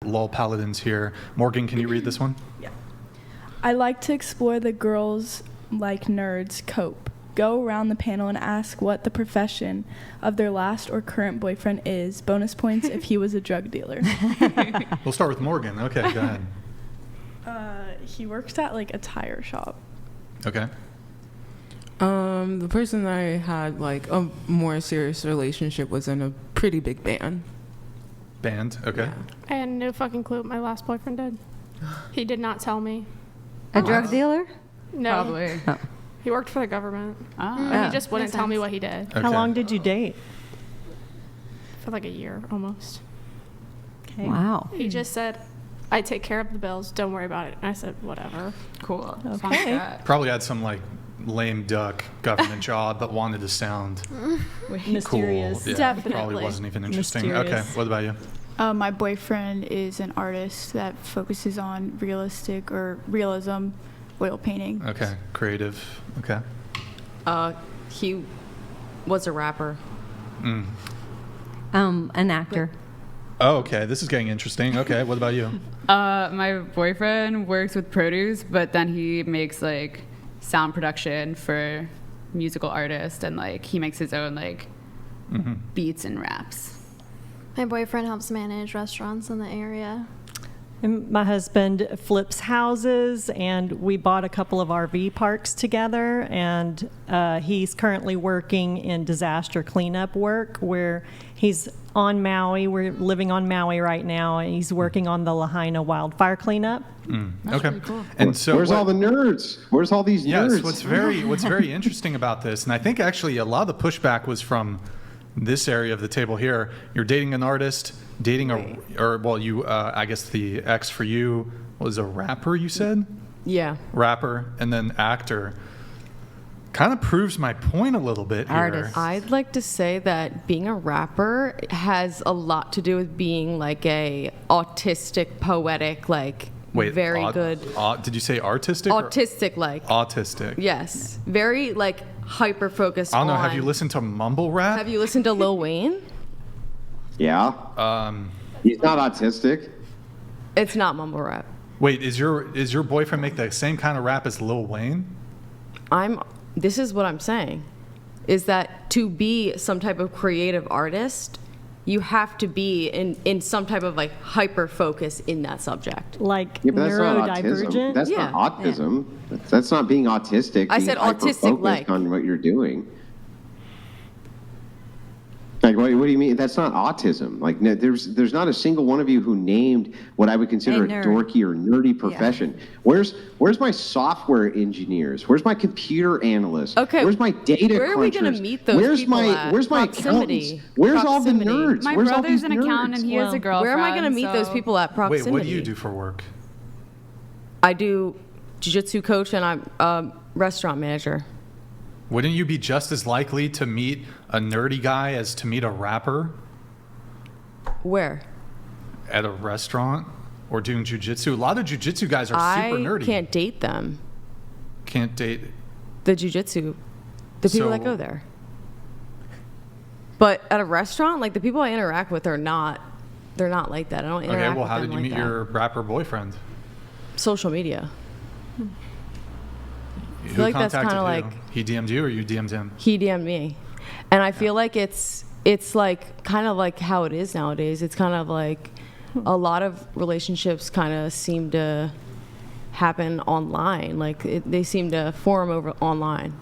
lull paladins here. Morgan, can you read this one? Yeah. I like to explore the girls like nerds cope. Go around the panel and ask what the profession of their last or current boyfriend is. Bonus points if he was a drug dealer. We'll start with Morgan. Okay, go ahead. He works at like a tire shop. Okay. The person I had like a more serious relationship was in a pretty big band. Band, okay. Yeah. I had no fucking clue what my last boyfriend did. He did not tell me. A drug dealer? No. Probably. Oh. He worked for the government. Oh. He just wouldn't Makes tell me sense. what he did Okay. How long did you date? for like a year almost. Okay. Wow. He just said, I take care of the bills. Don't worry about it. And I said, whatever. Cool. Sounds Okay. good. Probably had some like lame duck government job, but wanted to sound Mysterious. cool. Yeah, Definitely. Probably wasn't even interesting. Mysterious. Okay, what about you? My boyfriend is an artist that focuses on realistic or realism oil painting. Okay, creative. Okay. He was a rapper. Mm. An actor. Oh, okay. This is getting interesting. Okay, what about you? My boyfriend works with produce, but then he makes like sound production for musical artists, and like he makes his own like beats and raps. My boyfriend helps manage restaurants in the area. And my husband flips houses, and we bought a couple of RV parks together, and he's currently working in disaster cleanup work where he's on Maui. We're living on Maui right now, and he's working on the Lahaina wildfire cleanup. Okay. And so where's all the nerds? Where's all these nerds? Yes, what's very interesting about this, and I think actually a lot of the pushback was from this area of the table here. You're dating an artist, dating I guess the ex for you was a rapper, you said? Yeah. Rapper, and then actor. Kind of proves my point a little bit here. Artist. I'd like to say that being a rapper has a lot to do with being like a autistic, poetic, like Wait, very good. Did you say artistic? or Autistic, like. Autistic. Yes. Very like hyper focused I don't know. on. Have you listened to mumble rap? Have you listened to Lil Wayne? Yeah. He's not autistic. It's not mumble rap. Wait, is your boyfriend make the same kind of rap as Lil Wayne? This is what I'm saying, is that to be some type of creative artist, you have to be in some type of like hyper focus in that subject. Like Yeah, but that's not neurodivergent. autism. That's Yeah. not autism. That's not being autistic. I being said autistic, hyper-focused like. on what you're doing. Like, what do you mean? That's not autism. Like, no, there's not a single one of you who named what I would consider a nerd. dorky or nerdy profession. Where's my software engineers? Where's my computer analysts? Okay, Where's my data where are we gonna crunchers? meet those where's people my at? Where's my Proximity. accountants? Where's all the Proximity. nerds? My Where's all brother's these an accountant, and he has a Well, girlfriend. Where am I going to meet so- those people at proximity? Wait, what do you do for work? I do jiu-jitsu coach, and I'm a restaurant manager. Wouldn't you be just as likely to meet a nerdy guy as to meet a rapper Where? at a restaurant or doing jujitsu? A lot of jujitsu guys are super nerdy. I can't date them. Can't date. The jiu-jitsu, the people that So- go there. But at a restaurant, like the people I interact with are not. They're not like that. I don't interact Okay, well, with how them did you like meet that. your rapper boyfriend? Social media? Who like that's contacted kinda you? like- He DM'd you or you DM'd him? He DM'd me, and I feel like it's like kind of like how it is nowadays. It's kind of like a lot of relationships kind of seem to happen online. Like they seem to form over online.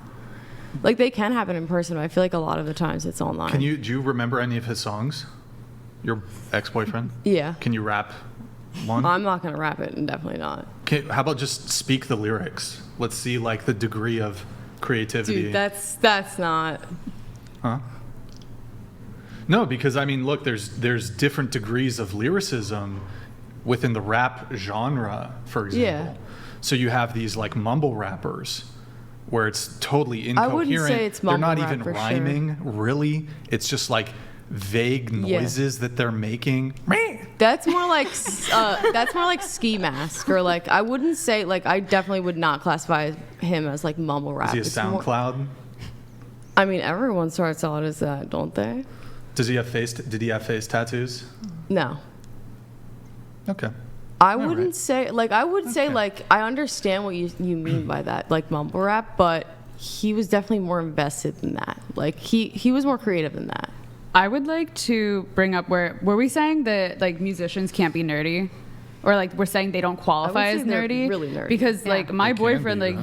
Like they can happen in person, but I feel like a lot of the times it's online. Do you remember any of his songs? Your ex-boyfriend? Yeah. Can you rap one? I'm not gonna rap it, and definitely not. How about just speak the lyrics? Let's see like the degree of creativity. Dude, that's not. Huh? No, because I mean, look, there's different degrees of lyricism within the rap genre, for example. Yeah. So you have these like mumble rappers where it's totally incoherent. I wouldn't say it's They're not mumble rap even for rhyming, really. It's just like vague noises that they're making. That's more like ski mask, or like I wouldn't say like I definitely would not classify him as like mumble rap. Is he a It's more- SoundCloud? I mean, everyone starts out as that, don't they? Did he have face tattoos? No. Okay. I All wouldn't right. say like I would say Okay. like I understand what you mean by that, like mumble rap, but he was definitely more invested than that. Like he was more creative than that. I would like to bring up were we saying that like musicians can't be nerdy? Or like we're saying they don't qualify I would as say they're nerdy, really nerdy. because like my They can boyfriend, be, like huh?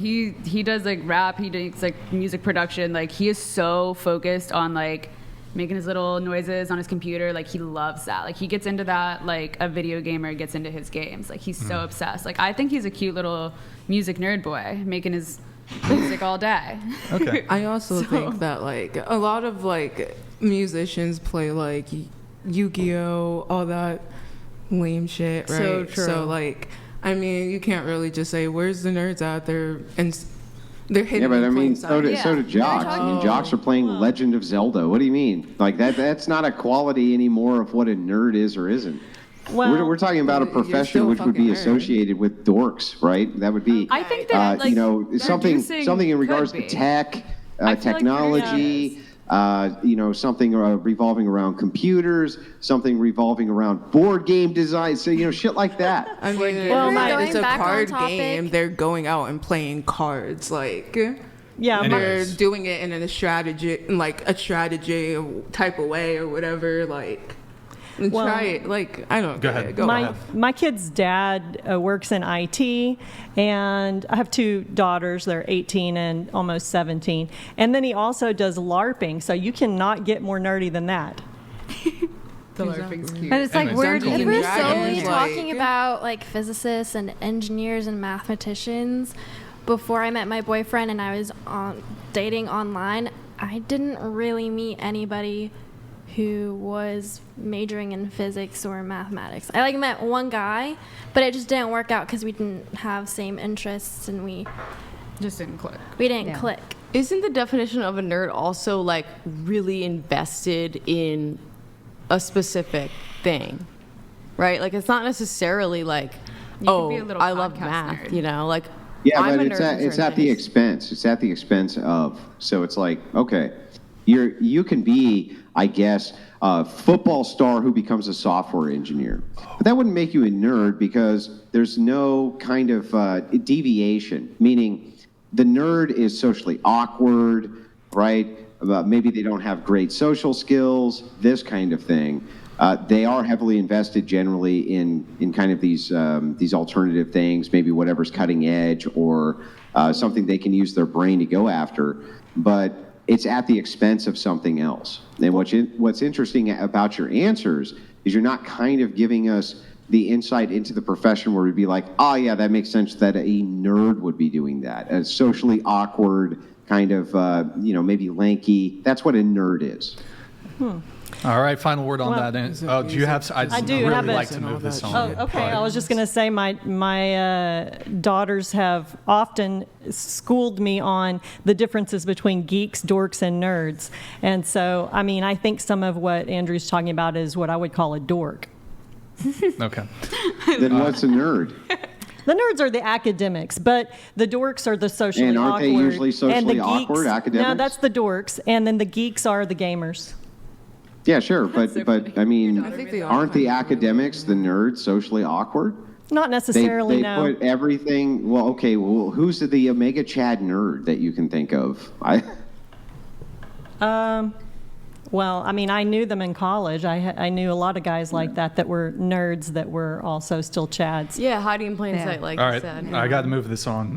he does like rap, he does like music production, like he is so focused on like making his little noises on his computer, like he loves that, like he gets into that like a video gamer gets into his games, like he's so obsessed. Like I think he's a cute little music nerd boy making his music all day. Okay. I also think that like a lot of like musicians play like Yu-Gi-Oh, all that lame shit, right? So true. So like, I mean, you can't really just say where's the nerds out there, and they're hidden. Yeah, but in I plain mean, sight. so do jocks. I mean, jocks are playing Legend of Zelda. What do you mean? Like that's not a quality anymore of what a nerd is or isn't. Well, We're talking about a You're profession still a which would be fucking nerd. associated with dorks, right? That would be, I think that like you know, something producing in regards could to be. tech, I feel like technology. You know, something revolving around computers, something revolving around board game design. So you know, shit like that. I mean, Well, if my- it's a Going back on card topic. game, they're going out and playing cards. Like, yeah, And my- they're Anyways. doing it in a strategy type of way or whatever. Like, Well- try it. Like, I don't Go get ahead. it. Go my ahead. my kid's dad works in IT, and I have two daughters. They're 18 and almost 17. And then he also does LARPing, so you cannot get more nerdy than that. The LARPing's cute. But it's like, Anyways, where Dungeons do If and you we're Dragons, solely like- talking about like physicists and engineers and mathematicians, before I met my boyfriend and I was dating online, I didn't really meet anybody who was majoring in physics or mathematics. I like met one guy, but it just didn't work out because we didn't have same interests and we Just didn't click. didn't Yeah. click. Isn't the definition of a nerd also like really invested in a specific thing, right? Like it's not necessarily like, You could be a little I love podcast math, nerd. you know, like Yeah, I'm but a nerd in it's certain at the things. expense. It's at the expense of. So it's like, okay, you can be, I guess, a football star who becomes a software engineer, but that wouldn't make you a nerd because there's no kind of deviation. Meaning, the nerd is socially awkward, right? Maybe they don't have great social skills, this kind of thing. They are heavily invested generally in kind of these alternative things, maybe whatever's cutting edge or something they can use their brain to go after, but it's at the expense of something else. And what's interesting about your answers is you're not kind of giving us the insight into the profession where we'd be like, oh yeah, that makes sense that a nerd would be doing that. A socially awkward, kind of, maybe lanky. That's what a nerd is. All right, final word on Well- that. And, oh, do you have? I do really have it. like to move this on. Oh, okay. I was just going to say my daughters have often schooled me on the differences between geeks, dorks, and nerds. And so, I mean, I think some of what Andrew's talking about is what I would call a dork. Okay. Then what's a nerd? The nerds are the academics, but the dorks are the socially And aren't awkward. they usually and the socially awkward, geeks, academics? No, that's the dorks, and then the geeks are the gamers. Yeah, sure, but I mean, I think they all aren't the kind of academics, the nerds, socially awkward? Not necessarily, they no. put everything. Well, okay. Well, who's the Omega Chad nerd that you can think of? Well, I mean, I knew them in college. I knew a lot of guys like that were nerds that were also still chads. Yeah, hiding in plain Yeah. sight, like All you right. said. I got to move this on.